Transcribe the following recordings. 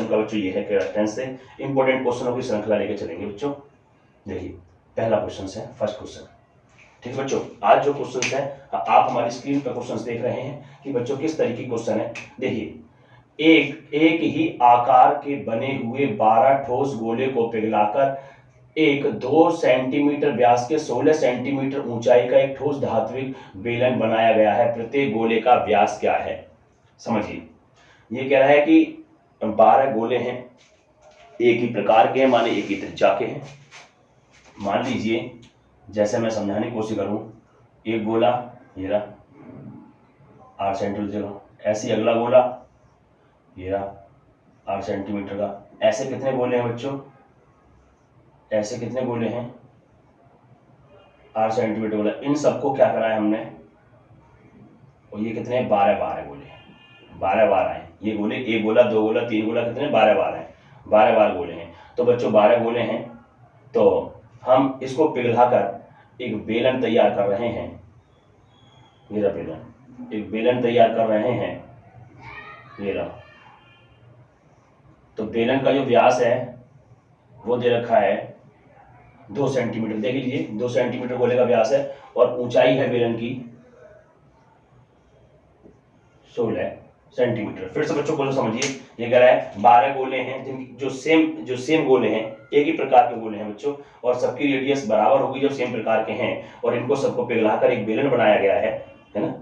का बच्चों ये है कि रेफरेंस से इंपॉर्टेंट क्वेश्चनों की श्रृंखला लेके चलेंगे बच्चों। देखिए पहला क्वेश्चन है, फर्स्ट क्वेश्चन, ठीक है बच्चों। आज जो क्वेश्चन है आप हमारी स्क्रीन पर क्वेश्चन देख रहे हैं कि बच्चों किस तरीके के क्वेश्चन है। देखिए एक ही आकार के बने हुए 12 ठोस गोले को पिघलाकर एक 2 सेंटीमीटर व्यास के 16 सेंटीमीटर ऊंचाई का एक ठोस धात्विक बेलन बनाया गया है। प्रत्येक गोले का व्यास क्या है? समझिए, ये कह रहा है कि 12 गोले हैं, एक ही प्रकार के हैं, माने एक ही त्रिज्या के हैं। मान लीजिए जैसे मैं समझाने की कोशिश करूं, एक गोला ये रहा 8 सेंटीमीटर का, ऐसे अगला गोला ये रहा 8 सेंटीमीटर का। ऐसे कितने गोले हैं बच्चों? ऐसे कितने गोले हैं? 8 सेंटीमीटर गोला। इन सबको क्या करा है हमने, और ये कितने 12 गोले हैं, 12 हैं ये गोले। एक गोला, दो गोला, तीन गोला, कितने 12 हैं, 12 गोले हैं। तो बच्चों 12 गोले हैं, तो हम इसको पिघलाकर एक बेलन तैयार कर रहे हैं। मेरा बेलन, एक बेलन तैयार कर रहे हैं, ये रहा। तो बेलन का जो व्यास है वो दे रखा है 2 सेंटीमीटर। देख लीजिए 2 सेंटीमीटर गोले का व्यास है और ऊंचाई है बेलन की 16 सेंटीमीटर। फिर से बच्चों को समझिए, ये कह रहा है 12 गोले हैं जिनकी जो सेम गोले हैं, एक ही प्रकार के गोले हैं बच्चों, और सबकी रेडियस बराबर होगी जब सेम प्रकार के हैं, और इनको सबको पिघलाकर एक बेलन बनाया गया है ना।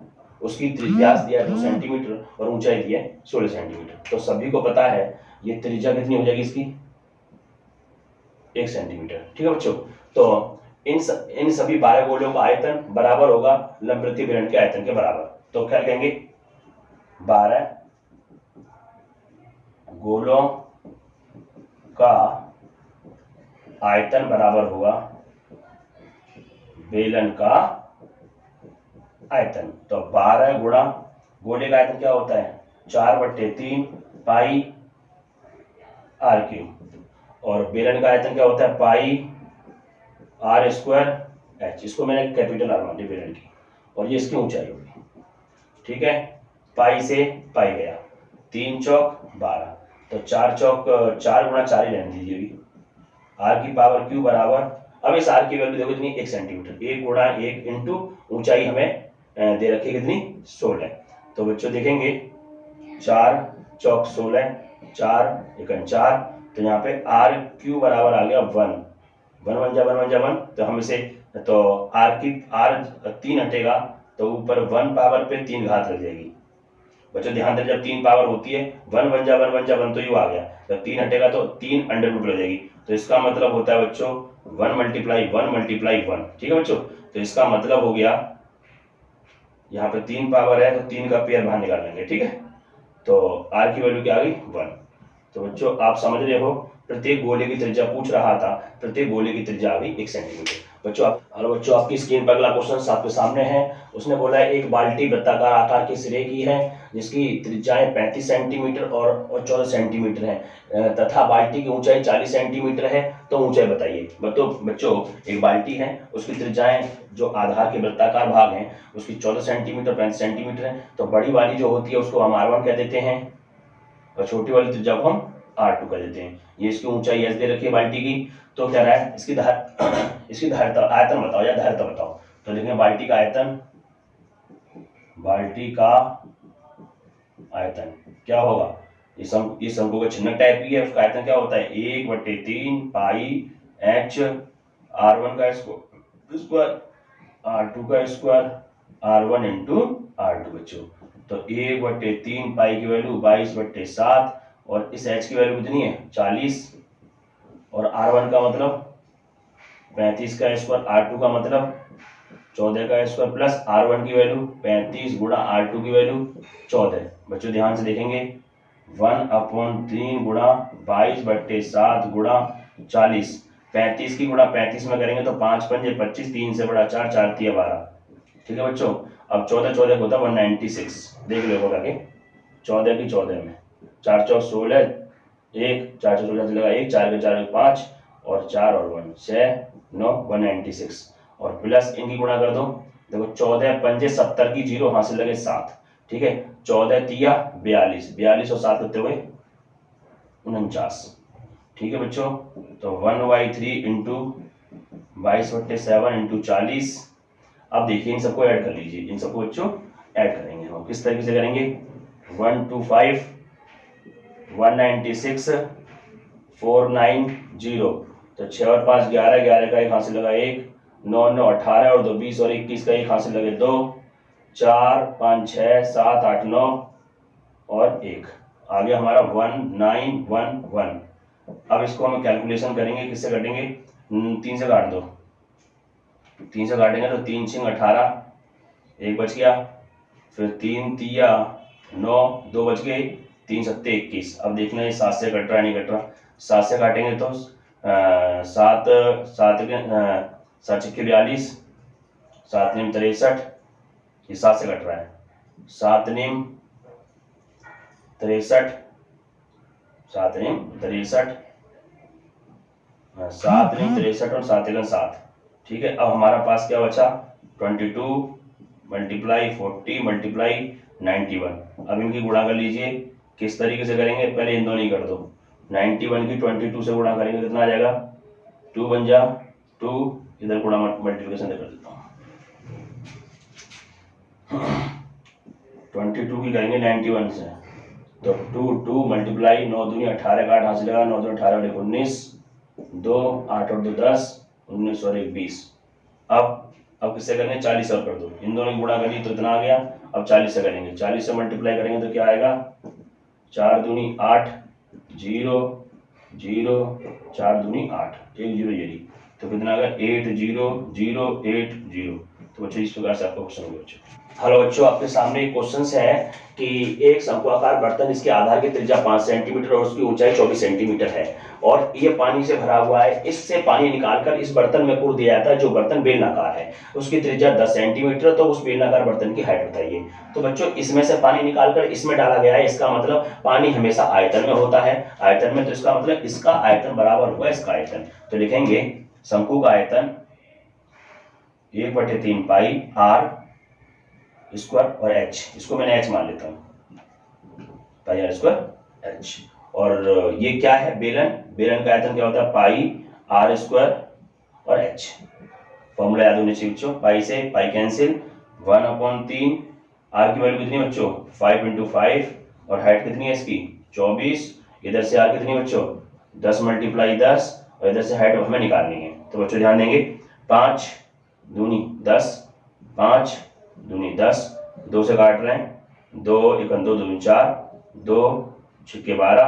उसकी व्यास दिया है 2 सेंटीमीटर और ऊंचाई दी है 16 सेंटीमीटर। तो सभी को पता है ये त्रिज्या कितनी हो जाएगी इसकी, 1 सेंटीमीटर। ठीक है बच्चों, तो इन सभी 12 गोलों का आयतन बराबर होगा लंबवृत्तीय बेलन के आयतन के बराबर। तो क्या कहेंगे, 12 गोलों का आयतन बराबर होगा बेलन का आयतन। तो 12 गुणा गोले का आयतन क्या होता है, 4/3 पाई आर क्यूब, और बेलन का आयतन क्या होता है, पाई आर स्क्वायर एच। इसको मैंने कैपिटल आर मान ली बेलन की, और ये इसकी ऊंचाई होगी। ठीक है, पाई से पाई गया, 3 चौक 12, तो 4 चौक 4 गुणा 4 ही रहने दीजिए। आर की पावर क्यू बराबर, अब इस आर की वैल्यू देखो कितनी, 1 सेंटीमीटर। 1 गुणा 1 इंटू ऊंचाई हमें दे रखी कितनी, 16। तो बच्चों देखेंगे 4 चौक 16, 4 एकन 4, तो यहाँ पे आर क्यू बराबर आ गया 1, 1 1 जा 1 1 जा 1, तो हम इसे, तो आर 3 हटेगा तो ऊपर 1 पावर पे 3 घात लग जाएगी। बच्चों ध्यान दें, जब 3 पावर होती है 1 1 जा 1 1 जा 1, तो यू आ गया। जब 3 हटेगा तो 3 अंडर रूट लग जाएगी। तो इसका मतलब होता है बच्चों 1 × 1 × 1। ठीक है बच्चों, तो इसका मतलब हो गया, यहाँ पे 3 पावर है तो 3 का पेयर बाहर निकाल लेंगे। ठीक है, तो आर की वैल्यू क्या आ गई, 1। तो बच्चों आप समझ रहे हो, प्रत्येक गोले की त्रिज्या पूछ रहा था, प्रत्येक गोले की त्रिज्या आ गई 1 सेंटीमीटर। बच्चों आपकी स्क्रीन पर अगला क्वेश्चन आपके सामने है। उसने बोला है एक बाल्टी वृत्ताकार आकार के सिरे की है जिसकी त्रिज्याएं 35 सेंटीमीटर और 14 सेंटीमीटर है, तथा बाल्टी की ऊंचाई 40 सेंटीमीटर है, तो ऊंचाई बताइए। बच्चों एक बाल्टी है, उसकी त्रिज्याएं जो आधार के वृत्ताकार भाग हैं उसकी 14 सेंटीमीटर 35 सेंटीमीटर है। तो बड़ी वाली जो होती है उसको हम R1 कह देते हैं, और छोटी वाली त्रिज्या को हम R2 कह देते हैं। ये इसकी ऊंचाई S दे रखी है बाल्टी की। तो क्या रहा है, इसकी धारिता आयतन बताओ या धारिता बताओ। तो लिखेंगे बाल्टी का आयतन, बाल्टी का आयतन क्या होगा, इस शंकु का छिन्नक टाइप की है, उसका आयतन क्या होता है 1/3 पाई h R1 का स्क्वायर R2 का स्क्वायर R1 इंटू R2। बच्चों तो 1/3 पाई की वैल्यू 22/7, और इस h की वैल्यू कितनी है 40, और R1 का मतलब 35 का स्क्वायर, R2 का मतलब 14 का स्क्वायर, प्लस R1 की वैल्यू 35 गुणा R2 की वैल्यू 14। बच्चों ध्यान से देखेंगे 1/3 गुणा 22/7 गुणा 40, 35 की गुणा 35 में करेंगे तो 5 पंजे 25, 3 से बड़ा 4, 4 तिया 12। ठीक है बच्चों, अब 14 14 होता है 196, देख लो करके 14 की 14 में 4 चौक 16, 1 4 चौक 16 चलेगा 1, 4 के 4 5, और 4 और 1 6 9 196, और प्लस इनकी गुणा कर दो। देखो 14 पंजे 70 की 0 हासिल लगे 7। ठीक है, 14 तिया 42, 42 और 7 कितने हुए 49। ठीक है बच्चों, तो 1/3 इंटू 22/7 इंटू 40। अब देखिए इन सबको ऐड कर लीजिए, इन सबको बच्चों ऐड करेंगे हम। किस तरीके से करेंगे, 125 196 490, तो 6 और 5 11, 11 का एक हाथ से लगा 1, 9 9 18 और 2 20 और 21 का एक हाथ से लगे 2, 4 5 6 7 8 9 और 1 आ गया हमारा 1911। अब इसको हम कैलकुलेशन करेंगे, किससे काटेंगे, 3 से काट दो, 3 से काटेंगे तो 3 6 18, एक बच गया, फिर 3 तिया 9, 2 बच गए, 3 सत्ते 21। अब देखना है 7 से कट रहा है नहीं कट रहा, 7 से काटेंगे तो 7 7 के 7 छक्के 42, 7 नीम 63, ये 7 से कट रहा है, 7 नीम 63, 7 नीम 63, 7 नीम 63 और 7 एकम 7। ठीक है, अब हमारा पास क्या बचा, 22 मल्टीप्लाई 40 मल्टीप्लाई 91। अब इनकी गुणा कर लीजिए, किस तरीके से करेंगे, पहले इन दोनों ही कर दो, 91 की 22 से गुणा करेंगे कितना आ जाएगा, 2 बन जा 2, इधर गुणा मल्टीप्लिकेशन कर देता हूँ, 22 की करेंगे 91 से, तो 2 2 मल्टीप्लाई 9 दूनी 18 का 8 हाथ से लगा, 9 2 18 और 19, 2 8 और 2 10, 19 और 1 20। अब किससे करेंगे, 40 और कर दो, इन दोनों की गुणा करिए तो इतना आ गया। अब 40 से करेंगे, 40 से मल्टीप्लाई करेंगे तो क्या आएगा, 4 दूनी 8 0 0 4 दूनी 8 1 0 ये, तो कितना आ गया 8 0 0 8 0। तो बच्चों इस प्रकार से आपका क्वेश्चन होगा बच्चों। हेलो बच्चों, आपके सामने एक क्वेश्चन है कि एक शंकुआकार बर्तन, इसके आधार की त्रिज्या 5 सेंटीमीटर और उसकी ऊंचाई 24 सेंटीमीटर है और ये पानी से भरा हुआ है। इससे पानी निकालकर इस बर्तन में पूर दिया जाता है। जो बर्तन बेलनाकार है उसकी त्रिज्या 10 सेंटीमीटर, तो उस बेलनाकार बर्तन की हाइट बताइए। तो बच्चों इसमें से पानी निकालकर इसमें डाला गया है, इसका मतलब पानी हमेशा आयतन में होता है, आयतन में, तो इसका मतलब इसका आयतन बराबर होगा इसका आयतन। तो लिखेंगे शंकु का आयतन 1/3 पाई आर स्क्वायर और एच, इसको मैंने एच मान लेता हूँ, पाई आर स्क्वायर एच। और ये क्या है, बेलन, बेलन का आयतन क्या होता है, पाई आर स्क्वायर और एच। फॉर्मूला याद होने चाहिए बच्चों, पाई से पाई कैंसिल, 1/3, आर की वैल्यू कितनी बच्चों 5 × 5 और हाइट कितनी है इसकी 24, इधर से आर कितनी बच्चों 10 × 10 और इधर से हाइट हमें निकालनी है। तो बच्चों ध्यान देंगे, 5 दूनी 10, 5 दूनी 10, 2 से काट रहे हैं, 2 1 2 दूनी 4, 2 6 12,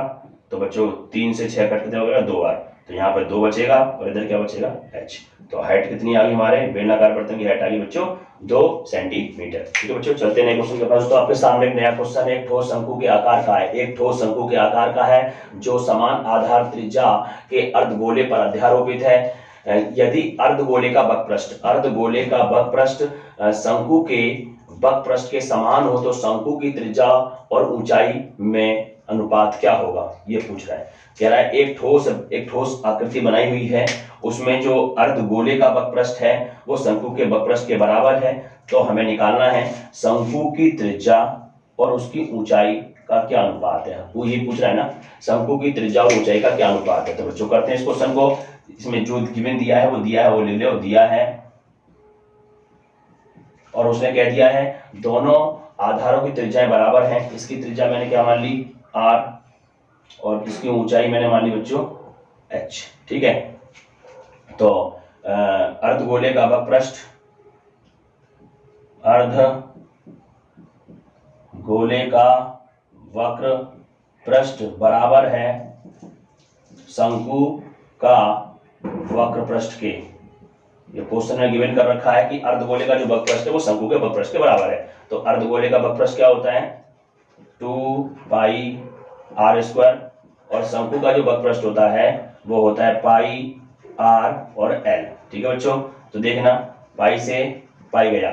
तो बच्चों 3 से 6 कट कितना हो गया 2 बार, तो यहाँ पर 2 बचेगा और इधर क्या बचेगा h। तो हाइट कितनी आ गई, हमारे बेलनाकार बर्तन की हाइट आ गई बच्चों 2 सेंटीमीटर। ठीक है बच्चों, चलते नए क्वेश्चन के पास। तो आपके सामने एक नया क्वेश्चन है, एक ठोस शंकु के आकार का है, एक ठोस शंकु के आकार का है जो समान आधार त्रिज्या के अर्धगोले पर अध्यारोपित है। यदि अर्धगोले का बकपृष्ठ, अर्धगोले का बकपृष्ठ शंकु के बकपृष्ठ के समान हो तो शंकु की त्रिज्या और ऊंचाई में अनुपात क्या होगा, ये पूछ रहा है। कह रहा है एक ठोस आकृति बनाई हुई है, उसमें जो अर्धगोले का बकपृष्ठ है वो शंकु के बकपृष्ठ के बराबर है। तो हमें निकालना है शंकु की त्रिज्या और उसकी ऊंचाई का क्या अनुपात है, वो ये पूछ रहा है ना, शंकु की त्रिज्या और ऊंचाई का क्या अनुपात है। तो बच्चों करते हैं इस क्वेश्चन को, इसमें जो गिवन दिया है वो ले लो, दिया है और उसने कह दिया है दोनों आधारों की त्रिज्याएं बराबर हैं। इसकी त्रिज्या मैंने क्या मान ली r और इसकी ऊंचाई मैंने मान ली बच्चों h। ठीक है, तो अर्धगोले का बकपृष्ठ, अर्धगोले का वक्र पृष्ठ बराबर है शंकु का वक्र पृष्ठ के। ये क्वेश्चन में गिवन कर रखा है कि अर्धगोले का जो बकपृष्ठ है वो शंकु के बकपृष्ठ के बराबर है। तो अर्धगोले का बकपृष्ठ क्या होता है 2 पाई आर स्क्वायर और शंकु का जो बकपृष्ठ होता है वो होता है पाई आर और एल। ठीक है बच्चों, तो देखना पाई से पाई गया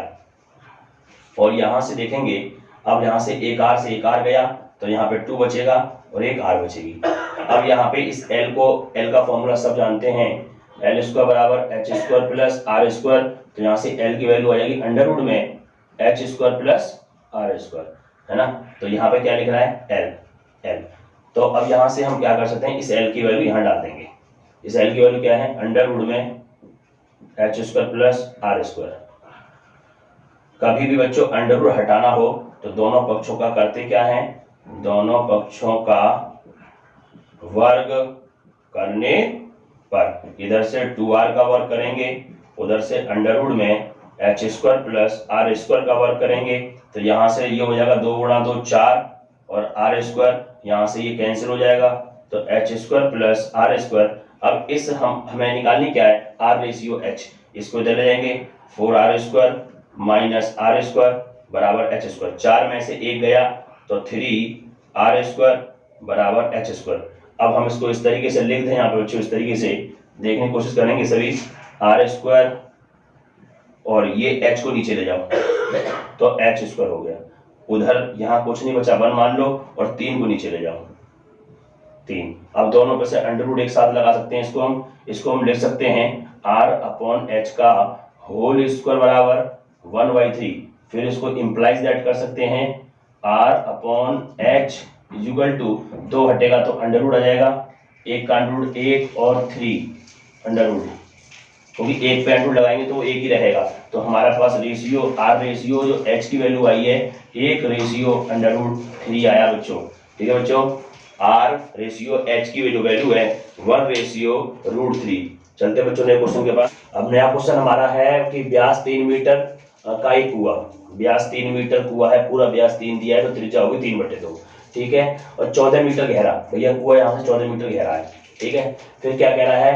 और यहां से देखेंगे, अब यहां से एक आर से एक आर गया तो यहाँ पे 2 बचेगा और एक आर बचेगी। अब यहाँ पे इस एल को, एल का फॉर्मूला सब जानते हैं, एल स्क्वायर बराबर H square plus R square. तो यहाँ से एल की वैल्यू आ जाएगी अंडरवुड में H square plus R square, है ना। तो यहाँ पे क्या लिख रहा है एल, एल। तो अब यहाँ से हम क्या कर सकते हैं, इस एल की वैल्यू यहाँ डाल देंगे। इस एल की वैल्यू क्या है, अंडर रूट में H square plus R square. कभी भी बच्चों अंडर रूट हटाना हो तो दोनों पक्षों का करते क्या है, दोनों पक्षों का वर्ग करने पर इधर से 2r का वर्ग करेंगे, उधर से अंडर रूट में H square plus R square का वर्ग करेंगे। तो यहाँ से ये हो जाएगा 2 गुणा 2 4 और आर स्क्वायर, यहाँ से ये कैंसिल हो जाएगा, तो H square plus R square. अब इस हमें निकालनी क्या है, आर रेशियो एच, इसको इधर ले जाएंगे, 4r square minus R square बराबर एच स्क्वायर। 4 में से 1 गया तो 3r स्क्वायर बराबर एच स्क्वायर। अब हम इसको इस तरीके से लिख दें यहाँ पे बच्चों, इस तरीके से देखने की कोशिश करेंगे सभी, आर स्क्वायर और ये एच को नीचे ले जाओ तो एच स्क्वायर हो गया, उधर यहाँ कुछ नहीं बचा 1 मान लो और 3 को नीचे ले जाओ 3। अब दोनों पे से अंडर रूट एक साथ लगा सकते हैं, इसको हम लिख सकते हैं r अपॉन एच का होल स्क्वायर बराबर 1/3। फिर इसको इम्प्लाइज दैट कर सकते हैं r upon H equal to 2 हटेगा तो अंडर रूट आ जाएगा, 1 का अंडर रूट 1 और 3 अंडर रूट, क्योंकि एक पे अंडर रूट लगाएंगे तो वो एक ही रहेगा। तो हमारे पास रेशियो आर रेशियो जो एच की वैल्यू आई है 1 रेशियो अंडर रूट 3 आया बच्चों। ठीक है बच्चों, आर रेशियो एच की जो वैल्यू है 1 रेशियो रूट 3। चलते बच्चों नए क्वेश्चन के पास। अब नया क्वेश्चन हमारा है कि व्यास 3 मीटर का एक कुआं, व्यास 3 मीटर कुआं है, पूरा व्यास 3 दिया है तो त्रिज्या होगी 3/2। ठीक है, और 14 मीटर गहरा, भैया कुआं यहाँ से 14 मीटर गहरा है। ठीक है, फिर क्या कह रहा है,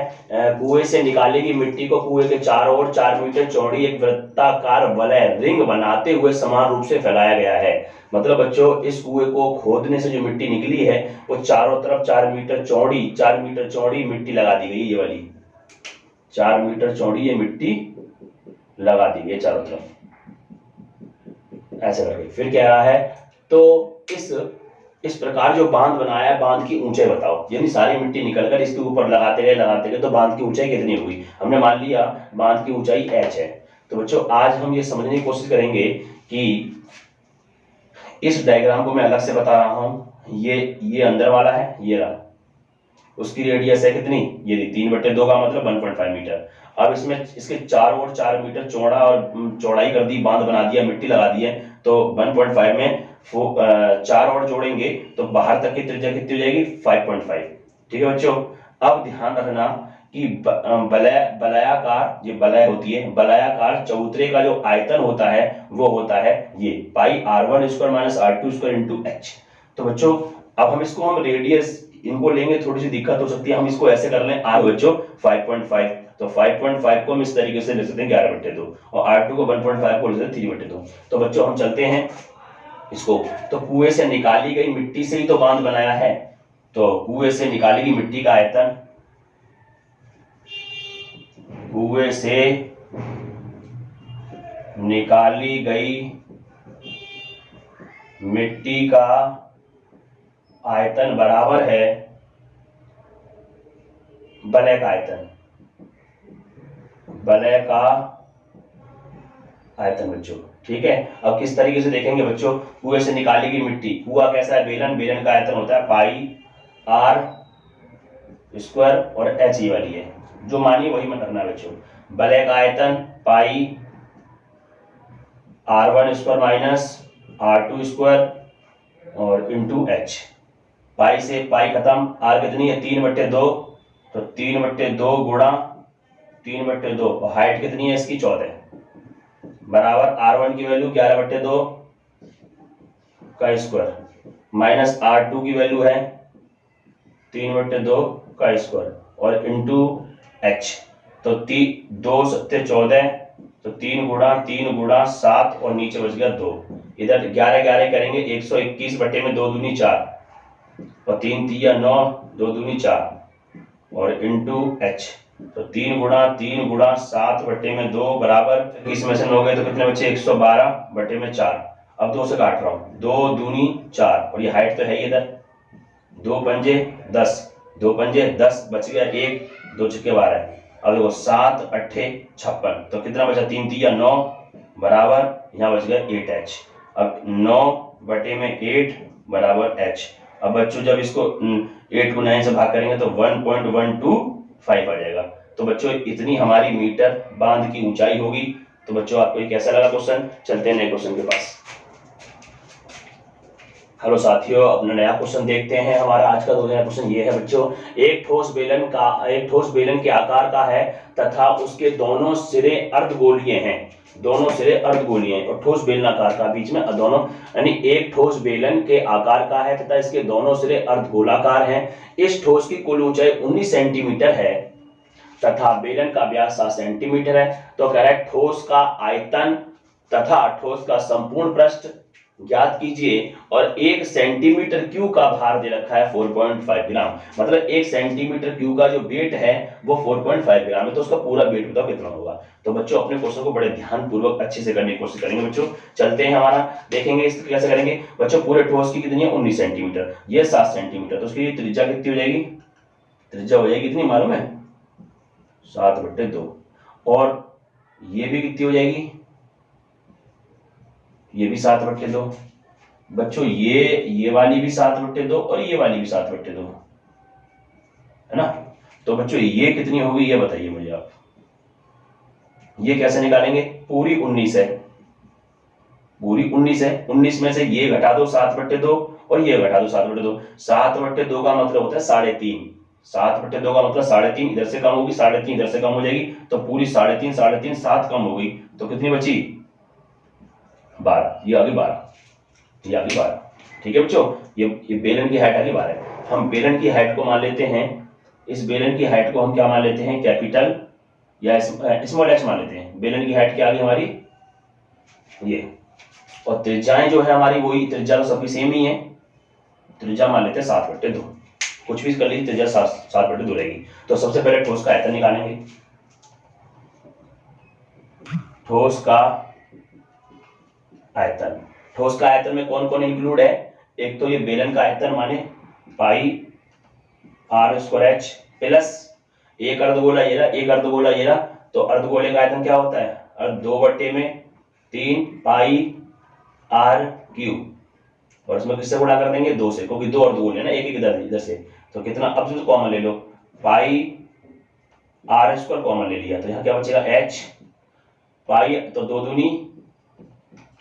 कुएं से निकाली गई मिट्टी को कुएं के चारों ओर 4 मीटर चौड़ी एक वृत्ताकार वलय रिंग बनाते हुए समान रूप से फैलाया गया है। मतलब बच्चों इस कुएं को खोदने से जो मिट्टी निकली है वो चारों तरफ 4 मीटर चौड़ी मिट्टी लगा दी गई, ये वाली 4 मीटर चौड़ी ये मिट्टी लगा दी गई चारों तरफ ऐसे करके। फिर क्या रहा है, तो इस प्रकार जो बांध बनाया है, बांध की ऊंचाई बताओ, यानी सारी मिट्टी निकलकर इसके ऊपर लगाते गए तो बांध की ऊंचाई कितनी हुई। हमने मान लिया बांध की ऊंचाई h है। तो बच्चों आज हम ये समझने की कोशिश करेंगे कि इस डायग्राम को मैं अलग से बता रहा हूं, ये अंदर वाला है, ये रहा, उसकी रेडियस है कितनी, ये 3/2 का मतलब 1.5 मीटर। अब इसमें इसके चारों ओर 4 मीटर चौड़ा और चौड़ाई कर दी, बांध बना दिया, मिट्टी लगा दी है, तो 1.5 में 4 और जोड़ेंगे तो बाहर तक की त्रिज्या कितनी हो जाएगी 5.5। ठीक है बच्चों, अब ध्यान रखना कि बलयाकार, ये बलय होती है, बलयाकार चबूतरे का जो आयतन होता है वो होता है ये पाई r1 square minus r2 square into H. तो बच्चों अब हम इसको हम रेडियस इनको लेंगे, थोड़ी सी दिक्कत हो सकती है, हम इसको ऐसे कर लें r बच्चों 5.5, तो 5.5 को हम इस तरीके से लिख सकते हैं 11/2 और r2 को 1.5 को लिख सकते हैं 3/2। तो बच्चों हम चलते हैं इसको, तो कुएं से निकाली गई मिट्टी से ही तो बांध बनाया है, तो कुएं से निकाली गई मिट्टी का आयतन, कुएं से निकाली गई मिट्टी का आयतन बराबर है वलय का आयतन, वलय का आयतन बच्चों। ठीक है, अब किस तरीके से देखेंगे बच्चों, कुएं से निकाली गई मिट्टी, कुआं कैसा है, बेलन का आयतन होता है पाई r स्क्वायर और h ये वाली है, जो मानिए वही मत रखना बच्चों। वलय का आयतन पाई r1 square minus r2 square और इंटू h, पाई से पाई खत्म, r कितनी है 3/2, तो 3/2 गुणा 3/2 और हाइट कितनी है इसकी 14 बराबर r1 की वैल्यू 11/2 का स्क्वायर माइनस r2 की वैल्यू है 3/2 का स्क्वायर और इंटू h, तो 2 7 14, तो 3 गुणा 7 और नीचे बच गया 2, इधर 11 करेंगे 121/2 दूनी 4 और 3 3 9, 2 दूनी 4 और इंटू h, तो 3 गुणा 7/2 बराबर, इसमें से 9 गए तो कितने बचे 112/4। अब 2 से काट रहा हूं, 2 दूनी 4 और ये हाइट तो है ही इधर, 2 पंजे 10, 2 पंजे 10 बच गया 1, 2 छक्के 12। अब देखो 7 8 56, तो कितना बचा 3 3 9 बराबर यहाँ बच गया 8h। अब 9/8 बराबर h, अब बच्चों जब इसको 8 को 9 से भाग करेंगे तो 1.125 आ जाएगा। तो बच्चों इतनी हमारी मीटर बांध की ऊंचाई होगी। तो बच्चों आपको ये कैसा लगा क्वेश्चन? चलते हैं नए क्वेश्चन के पास। हेलो साथियों, अपना नया क्वेश्चन देखते हैं। हमारा आज का नया क्वेश्चन ये है बच्चों, एक ठोस बेलन के आकार का है तथा उसके दोनों सिरे अर्धगोलीय हैं। दोनों सिरे अर्धगोलीय हैं और ठोस बेलनाकार का, बीच में दोनों, यानी एक ठोस बेलन के आकार का है तथा इसके दोनों सिरे अर्धगोलाकार हैं। इस ठोस की कुल ऊंचाई 19 सेंटीमीटर है तथा बेलन का व्यास 7 सेंटीमीटर है। तो कह रहा है ठोस का आयतन तथा ठोस का संपूर्ण पृष्ठ ज्ञात कीजिए और 1 सेंटीमीटर क्यूब का भार दे रखा है 4.5 ग्राम। मतलब 1 सेंटीमीटर क्यूब का जो वेट है वो 4.5 ग्राम है। तो उसका पूरा वेट बताओ कितना होगा। तो बच्चों अपने क्वेश्चन को बड़े ध्यानपूर्वक अच्छे से करने की कोशिश करेंगे बच्चों। चलते हैं, हमारा देखेंगे इसको कैसे करेंगे बच्चों। पूरे ठोस की कितनी है? 19 सेंटीमीटर, ये 7 सेंटीमीटर, तो उसकी त्रिज्या कितनी हो जाएगी? त्रिज्या हो जाएगी कितनी मालूम है? 7/2। और ये भी कितनी हो जाएगी? ये भी 7/2 बच्चों। ये वाली भी 7/2 और ये वाली भी 7/2 है ना। तो बच्चों ये कितनी होगी ये बताइए मुझे आप। ये कैसे निकालेंगे? पूरी 19 है, पूरी 19 है। 19 में से ये घटा दो 7/2 और ये घटा दो 7/2। 7/2 का मतलब होता है 3.5। 7/2 का मतलब 3.5, इधर से कम होगी, 3.5 इधर से कम हो जाएगी, तो पूरी 3.5 3.5 7 कम हो गई, तो कितनी बची? 12। ये आ गई 12, ये आ गई 12। ठीक है बच्चों, ये बेलन की हाइट आ गई 12 है। हम बेलन की हाइट को मान लेते हैं, इस बेलन की हाइट को हम क्या मान लेते हैं? कैपिटल या स्मॉल h मान लेते हैं। बेलन की हाइट क्या आ गई हमारी? ये। और त्रिज्याएं जो है हमारी वही त्रिज्या तो सबकी सेम ही है, त्रिज्या मान लेते हैं 7/2। कुछ भी कर लीजिए, त्रिज्या 7/2 रहेगी। तो सबसे पहले ठोस का आयतन निकालेंगे। ठोस का आयतन, ठोस का आयतन में कौन कौन इंक्लूड है? एक तो ये बेलन का आयतन माने पाई r² h प्लस एक अर्धगोला ये रहा, एक अर्धगोला ये रहा। तो अर्धगोले का आयतन क्या होता है? 2/3 पाई r³ और इसमें किससे गुणा कर देंगे? 2 से, क्योंकि 2 अर्धगोले ना, एक एक इधर से। तो कितना? अब से कॉमन ले लो, पाई r² कॉमन ले लिया, तो यहाँ क्या बचेगा? h पाई, तो 2 दूनी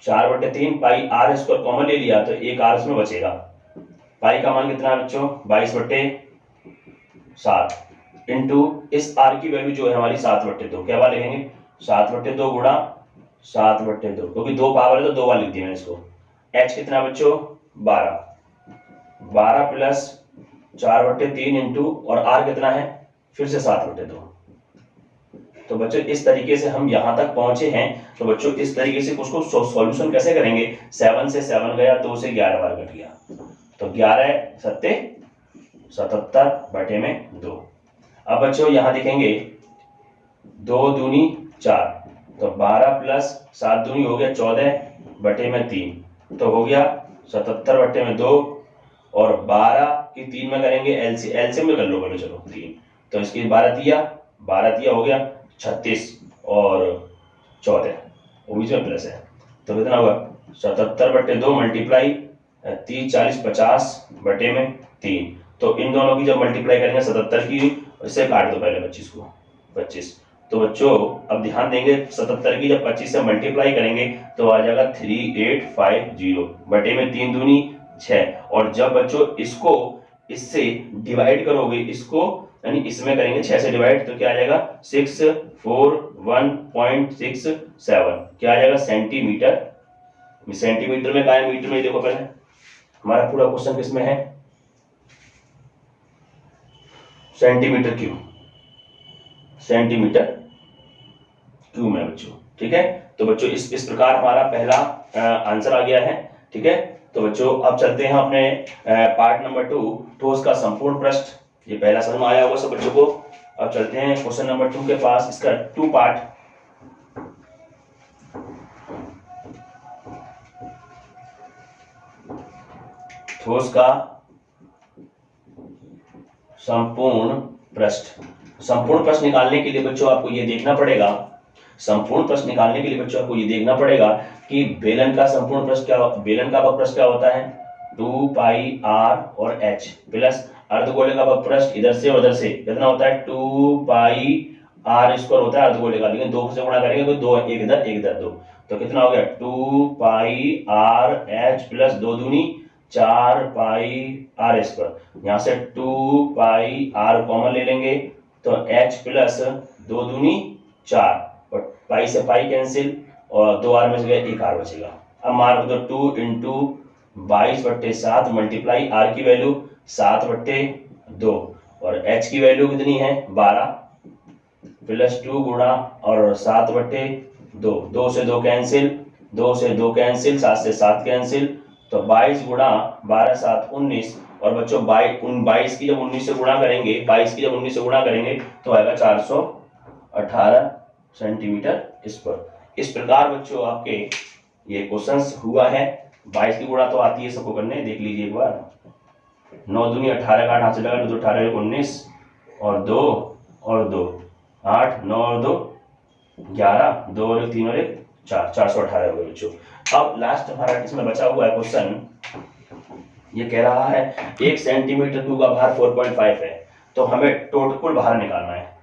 4/3 पाई r² कॉमन ले लिया, तो एक r इसमें बचेगा। पाई का मान कितना है बच्चों? 22/7 इंटू इस r की वैल्यू जो है हमारी 7/2, क्या बार लिखेंगे? 7/2 गुणा 7/2, क्योंकि 2 पावर है तो 2 बार लिख दिया मैंने इसको। h कितना बच्चों? 12 प्लस 4/3 इंटू और r कितना है? फिर से 7/2। तो बच्चों इस तरीके से हम यहां तक पहुंचे हैं। तो बच्चों इस तरीके से उसको सॉल्यूशन कैसे करेंगे? 7 से 7 गया, 2 से 11 बार कट गया, तो 11 7 77/2। अब बच्चों यहां देखेंगे 2 दूनी 4, तो 12 प्लस 7 दूनी हो गया 14/3, तो हो गया 77/2। और 12 की 3 में करेंगे एलसीएम में कर लो, बोलो चलो 3, तो इसकी 12 तिया हो गया 36 और 14, बीच में प्लस है, तो कितना होगा? 77/2 मल्टीप्लाई 30 40 50/3। तो इन दोनों की जब मल्टीप्लाई करेंगे 77 की, इससे काट दो पहले 25 को, 25। तो बच्चों अब ध्यान देंगे, 77 की जब 25 से मल्टीप्लाई करेंगे तो आ जाएगा 3850 3 दूनी 6। और जब बच्चों इसको इससे डिवाइड करोगे, इसको यानी इसमें करेंगे 6 से डिवाइड, तो क्या आ जाएगा? 641.67, क्या आ जाएगा? सेंटीमीटर। सेंटीमीटर में क्या है? मीटर में देखो पहले, हमारा पूरा क्वेश्चन किसमें है? सेंटीमीटर क्यूब, सेंटीमीटर क्यूब में बच्चों। ठीक है, तो बच्चों इस प्रकार हमारा पहला आंसर आ गया है। ठीक है, तो बच्चों अब चलते हैं अपने पार्ट नंबर 2, ठोस का संपूर्ण पृष्ठ। ये पहला समझ में आया होगा सब बच्चों को। अब चलते हैं क्वेश्चन नंबर 2 के पास, इसका 2 पार्ट। ठोस का संपूर्ण पृष्ठ। संपूर्ण पृष्ठ निकालने के लिए बच्चों आपको ये देखना पड़ेगा, संपूर्ण पृष्ठ निकालने के लिए बच्चों आपको ये देखना पड़ेगा कि बेलन का संपूर्ण पृष्ठ क्या, बेलन का वक्रपृष्ठ क्या होता है? 2 पाई आर और एच प्लस अर्धगोले का पृष्ठ इधर से और उधर से कितना होता है 2 पाई आर स्क्वायर होता है अर्धगोले का, लेकिन 2 से गुणा करेंगे तो 2 एक इधर 2, तो कितना हो गया 2 पाई आर एच प्लस 2 दूनी 4 पाई आर स्क्वायर। यहाँ से 2 पाई आर कॉमन ले लेंगे तो h प्लस 2 दूनी 4 और पाई से पाई कैंसिल और 2 आर बच गए, 1 आर बचेगा। अब मार्क दो 2 इंटू 22/7 मल्टीप्लाई आर की वैल्यू 7/2 और h की वैल्यू कितनी है 12 प्लस 2 गुणा और 7/2, 2 से 2 कैंसिल, 2 से 2 कैंसिल, 7 से 7 कैंसिल, तो 22 गुणा 12 7 19 और बच्चों 22 की जब 19 से गुणा करेंगे 22 की जब 19 से गुणा करेंगे तो आएगा 418 सेंटीमीटर स्क्वायर। इस प्रकार बच्चों आपके ये क्वेश्चंस हुआ है। 22 की गुणा तो आती है सबको करने, देख लीजिए एक बार। 9 दूनी 18 का 8 हाथ से लगा 2 18 19 और 2 और 2 8 9 और 2 11 2 और 3 और 1 4 418 हो गए बच्चों। अब लास्ट हमारा इसमें बचा हुआ है क्वेश्चन, ये कह रहा है 1 सेंटीमीटर क्यूब का भार 4.5 है, तो हमें टोटल कुल भार निकालना है,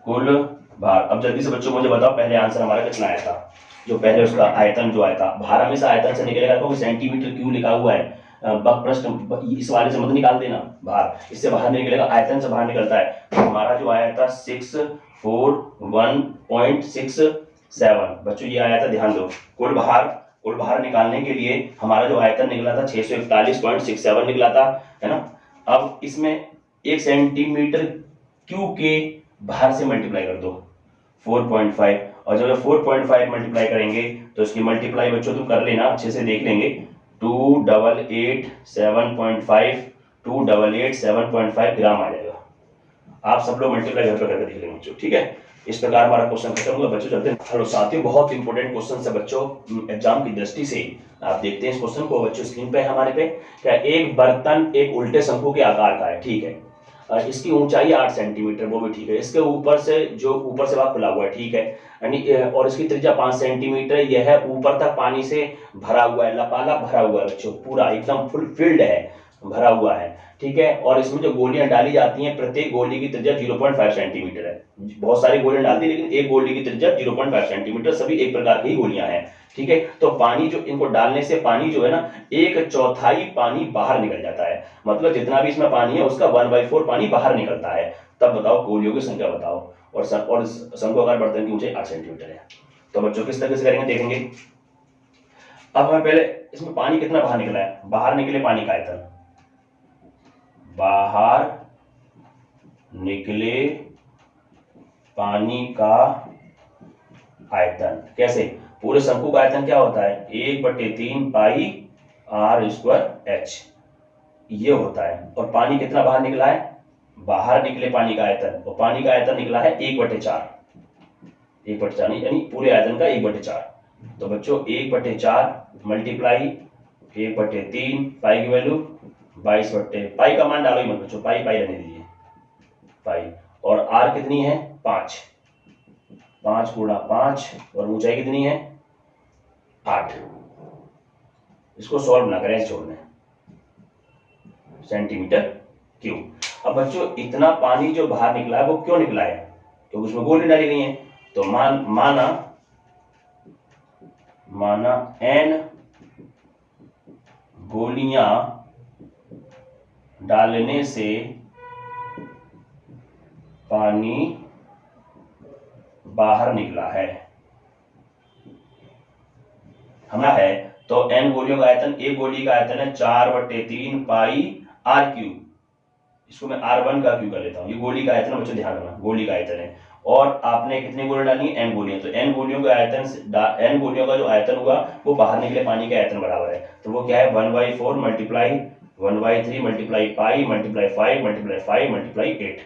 कुल भार। अब जल्दी से बच्चों मुझे बताओ पहले आंसर हमारा कितना आया था, जो पहले उसका आयतन जो आया था, भार हमेशा आयतन से निकलेगा क्योंकि सेंटीमीटर क्यूब लिखा हुआ है, प्रश्न इस वाले से मत निकाल देना भार, इससे बाहर नहीं निकलेगा, आयतन से बाहर निकलता है। तो हमारा जो आया था 641.67 बच्चों ये आया था, ध्यान दो। कुल भार निकालने के लिए हमारा जो आयतन निकला था 641.67 निकला था, है ना। अब इसमें 1 सेंटीमीटर क्यूब के भार से मल्टीप्लाई कर दो 4.5, और जब 4.5 मल्टीप्लाई करेंगे तो इसकी मल्टीप्लाई बच्चों तुम कर लेना, अच्छे से देख लेंगे। 288.7.5 ग्राम आ जाएगा। आप सब लोग मल्टीप्लाई घर पर करके देख लेंगे बच्चों, ठीक है। इस प्रकार हमारा क्वेश्चन खत्म हुआ बच्चों। चलते हैं हेलो साथियों, बहुत इंपॉर्टेंट क्वेश्चन है बच्चों एग्जाम की दृष्टि से। आप देखते हैं इस क्वेश्चन को बच्चों स्क्रीन पे हमारे पे। क्या एक बर्तन एक उल्टे शंकु के आकार का है, ठीक है, इसकी ऊंचाई 8 सेंटीमीटर, वो भी ठीक है। इसके ऊपर से भाग खुला हुआ है, ठीक है, और इसकी त्रिज्या 5 सेंटीमीटर, यह ऊपर तक पानी से भरा हुआ है, लपालप भरा हुआ है बच्चों, पूरा एकदम फुल फिल्ड है, भरा हुआ है, ठीक है। और इसमें जो गोलियां डाली जाती हैं प्रत्येक गोली की त्रिज्या 0.5 सेंटीमीटर है। बहुत सारी गोलियां डालती है लेकिन एक गोली की त्रिज्या 0.5 सेंटीमीटर, सभी एक प्रकार की ही गोलियां हैं, ठीक है। तो पानी जो इनको डालने से पानी जो है ना 1/4 पानी बाहर निकल जाता है, मतलब जितना भी इसमें पानी है उसका 1/4 पानी बाहर निकलता है। तब बताओ गोलियों की संख्या बताओ, और शंकुआकार बर्तन की ऊंचाई 8 सेंटीमीटर है। तो बच्चों किस तरह से करेंगे देखेंगे। अब हमें पहले इसमें पानी कितना बाहर निकला है, बाहर निकले पानी का आयतन, बाहर निकले पानी का आयतन कैसे, पूरे शंकु का आयतन क्या होता है 1/3 पाई आर स्क्वायर एच, ये होता है। और पानी कितना बाहर निकला है, बाहर निकले पानी का आयतन, और पानी का आयतन निकला है 1/4, 1/4 यानी पूरे आयतन का 1/4। तो बच्चों 1/4 मल्टीप्लाई 1/3 पाई की वैल्यू 22 पाई का मान डालो ही मत बच्चों, पाई रहने दीजिए पाई, और आर कितनी है 5 गुणा 5, और ऊंचाई कितनी है 8। इसको सॉल्व ना करें, छोड़ने सेंटीमीटर क्यूब। अब बच्चों इतना पानी जो बाहर निकला है वो क्यों निकला है, क्योंकि उसमें गोली डाली गई है। तो माना n गोलियां डालने से पानी बाहर निकला है, हमारा है। तो n गोलियों का आयतन, एक गोली का आयतन है 4/3 पाई आर क्यूब, इसको मैं r1 का क्यूब कर लेता हूं। ये गोली का आयतन बच्चों ध्यान रखना, गोली का आयतन है। और आपने कितनी गोली डाली है n गोलियां, तो n गोलियों का आयतन n गोलियों का जो आयतन हुआ वो बाहर निकले पानी के आयतन बराबर है। तो वो क्या है 1/4 multiply 1/3 multiply pi multiply 5 multiply 5 multiply 8।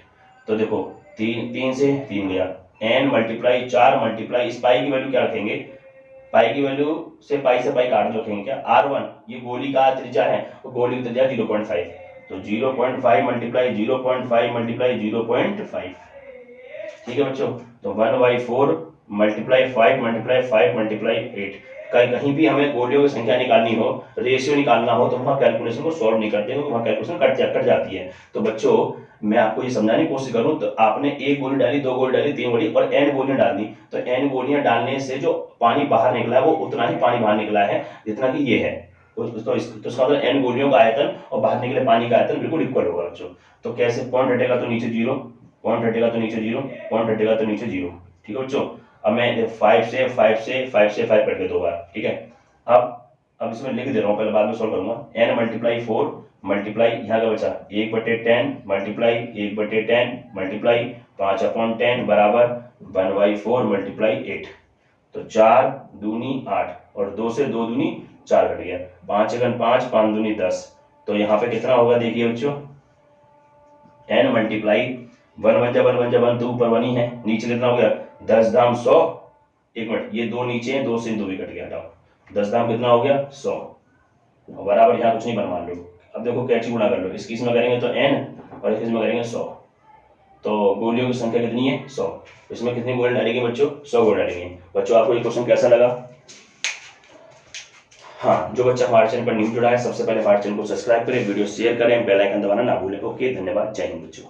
तो देखो 3 से 3 गया, n मल्टीप्लाई 4 मल्टीप्लाई इस पाई की वैल्यू क्या रखेंगे, पाई की वैल्यू से पाई काट दो, रखेंगे क्या r1, ये गोली का त्रिज्या है, वो गोली की त्रिज्या 0.5, तो 0.5 मल्टीप्लाई 0.5 मल्टीप्लाई 0.5, ठीक है बच्चों। तो 1/4 मल्टीप्लाई 5 मल्टीप्लाई 5 मल्टीप्लाई 8, कहीं भी हमें गोलियों की संख्या निकालनी हो, रेशियो निकालना हो, तो वहाँ कैलकुलेशन को सॉल्व नहीं करते, क्योंकि वहाँ कैलकुलेशन कट जाती है। तो बच्चों मैं आपको ये समझाने की कोशिश करूं, तो आपने एक गोली डाली, 2 गोली डाली, 3 गोली और n गोलियां डाल दी, तो n गोलियां डालने से जो पानी बाहर निकला है वो उतना ही पानी बाहर निकला है जितना कि ये है। तो इसका मतलब n गोलियों का आयतन और बाहर निकले पानी का आयतन बिल्कुल इक्वल होगा बच्चों। तो कैसे, पॉइंट हटेगा तो नीचे 0, पॉइंट हटेगा तो नीचे 0, पॉइंट हटेगा तो नीचे 0। ठीक है बच्चों। अब मैं 5 से 5 से 5 से 5 कट के 2 बार, ठीक है। अब इसमें लिख दे रहा हूँ, पहले बाद में सॉल्व करूंगा। n मल्टीप्लाई 4 मल्टीप्लाई यहाँ का बचा 1/10 मल्टीप्लाई 1/10 मल्टीप्लाई 5/10 बराबर 1/4 मल्टीप्लाई 8। तो 4 दूनी 8 और 2 से 2 दूनी 4 घट गया, 5 एकन 5, 5 दूनी 10। तो यहाँ पे कितना होगा देखिए बच्चों, n मल्टीप्लाई 1 1 जा 1 1 जा 1, तो ऊपर 1 ही है, नीचे कितना हो गया 10 दाम 100। एक मिनट, ये 2 नीचे है, 2 से 2 भी कट गया, हटाओ, 10 दाम कितना हो गया 100 बराबर, यहाँ कुछ नहीं बन मान लो। अब देखो कैची गुणा कर लो, इसकी इसमें करेंगे तो n और इसमें करेंगे 100। तो गोलियों की संख्या कितनी है 100। इसमें कितनी गोली डालेंगे बच्चों, 100 गोली डालेंगे। बच्चों आपको ये क्वेश्चन कैसा लगा? हाँ, जो बच्चा हमारे चैनल पर न्यू जुड़ा है, सबसे पहले हमारे चैनल को सब्सक्राइब करें, वीडियो शेयर करें, बेल आइकन दबाना ना भूलें। ओके, धन्यवाद, जय हिंद बच्चों।